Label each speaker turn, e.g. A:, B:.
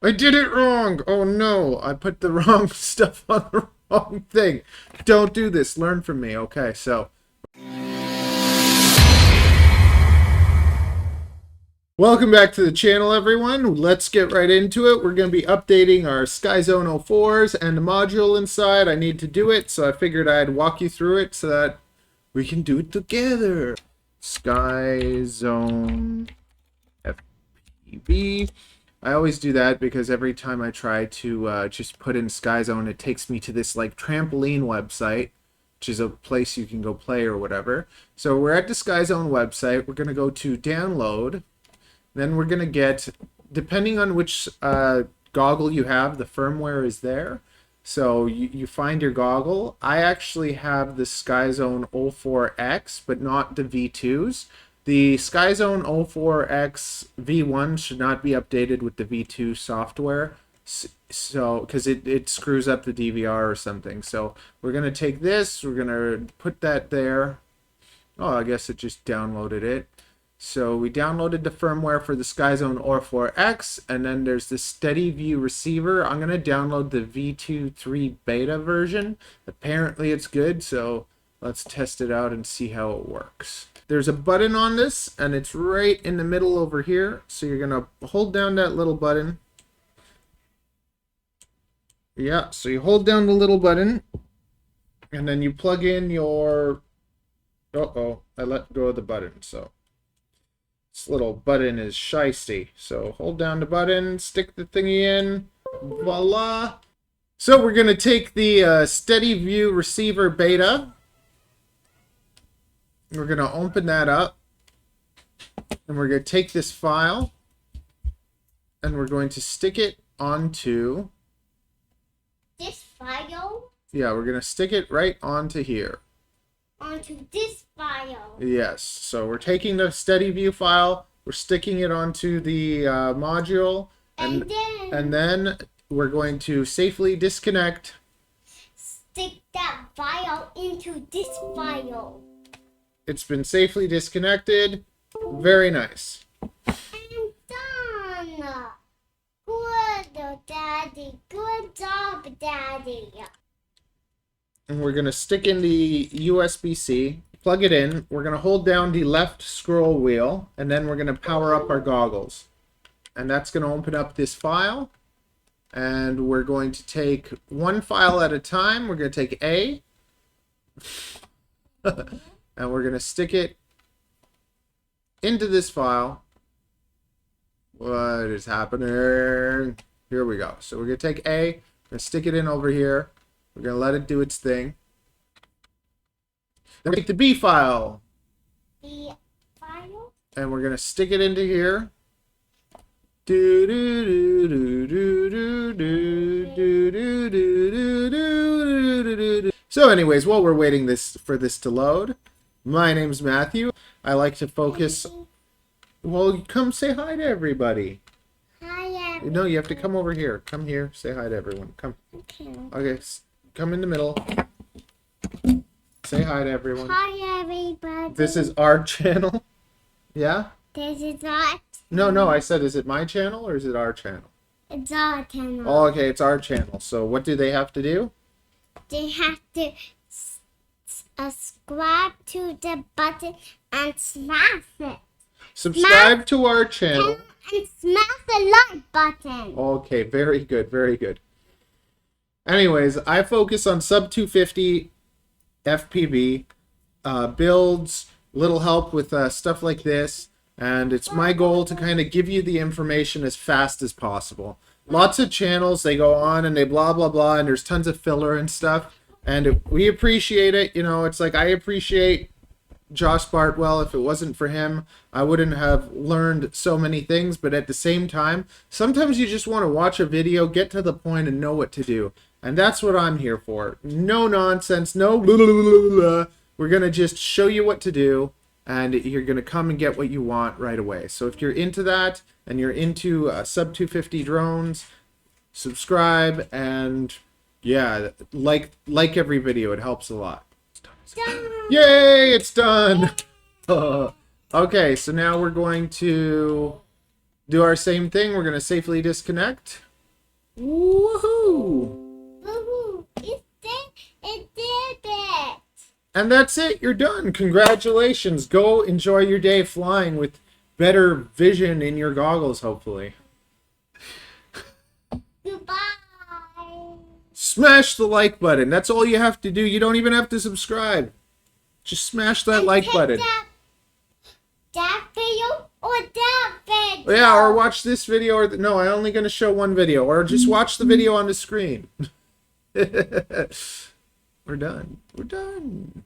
A: I did it wrong! Oh no, I put the wrong stuff on the wrong thing. Don't do this. Learn from me. Okay, so. Welcome back to the channel, everyone. Let's get right into it. We're going to be updating our Skyzone O4s and the module inside. I need to do it, so I figured I'd walk you through it so that we can do it together. Skyzone FPV. I always do that because every time I try to just put in Skyzone, it takes me to this like trampoline website, which is a place you can go play or whatever. So we're at the Skyzone website. We're going to go to download. Then we're going to get, depending on which goggle you have, the firmware is there. So you find your goggle. I actually have the Skyzone O4X, but not the V2s. The Skyzone O4X V1 should not be updated with the V2 software, so because it screws up the DVR or something. So we're going to take this, we're going to put that there. Oh, I guess it just downloaded it. So we downloaded the firmware for the Skyzone O4X, and then there's the Steadyview receiver. I'm going to download the V2.3 beta version. Apparently it's good, so let's test it out and see how it works. There's a button on this, and it's right in the middle over here. So you're going to hold down that little button. Yeah, so you hold down the little button, and then you plug in your... Uh-oh, I let go of the button, so... This little button is shysty. So hold down the button, stick the thingy in, voila. So we're going to take the Steadyview receiver beta. We're going to open that up. And we're going to take this file. And we're going to stick it onto...
B: This file?
A: Yeah, we're going to stick it right onto here.
B: Onto this file.
A: Yes, so we're taking the Steadyview file, we're sticking it onto the module, and then we're going to safely disconnect.
B: Stick that file into this file.
A: It's been safely disconnected. Very nice.
B: And done. Good, Daddy. Good job, Daddy.
A: And we're going to stick in the USB-C, plug it in. We're going to hold down the left scroll wheel, and then we're going to power up our goggles. And that's going to open up this file. And we're going to take one file at a time. We're going to take A. And we're going to stick it into this file. What is happening? Here we go. So we're going to take A. We're going to stick it in over here. We're going to let it do its thing. Then we take the B file.
B: The file?
A: And we're going to stick it into here. So anyways, while we're waiting for this to load, my name's Matthew. I like to focus... Well, come say hi to everybody.
B: Hi, everyone.
A: No, you have to come over here. Come here. Say hi to everyone. Come.
B: Okay.
A: Okay, come in the middle. Say hi to everyone.
B: Hi, everybody.
A: This is our channel. Yeah?
B: This is our...
A: No, I said, is it my channel or is it our channel?
B: It's our channel.
A: Oh, okay, it's our channel. So what do they have to do?
B: They have to subscribe to the button and smash it.
A: Subscribe to our channel.
B: And smash the like button.
A: Okay, very good, very good. Anyways, I focus on sub 250 FPV builds, little help with stuff like this, and it's my goal to kind of give you the information as fast as possible. Lots of channels, they go on and they blah blah blah, and there's tons of filler and stuff, and we appreciate it. You know, it's like I appreciate Josh Bartwell. If it wasn't for him, I wouldn't have learned so many things. But at the same time, sometimes you just want to watch a video, get to the point, and know what to do. And that's what I'm here for. No nonsense, no blah, blah, blah, blah. We're going to just show you what to do, and you're going to come and get what you want right away. So if you're into that, and you're into sub 250 drones, subscribe, and yeah, like every video. It helps a lot.
B: Done.
A: Yay, it's done. Okay, so now we're going to do our same thing. We're going to safely disconnect. Woohoo!
B: Woohoo! It did it!
A: And that's it. You're done. Congratulations. Go enjoy your day flying with better vision in your goggles, hopefully.
B: Goodbye!
A: Smash the like button. That's all you have to do. You don't even have to subscribe. Just smash that like
B: pick
A: button.
B: That video or that video?
A: Yeah, or watch this video. Or no, I'm only going to show one video. Or just watch the video on the screen. We're done. We're done.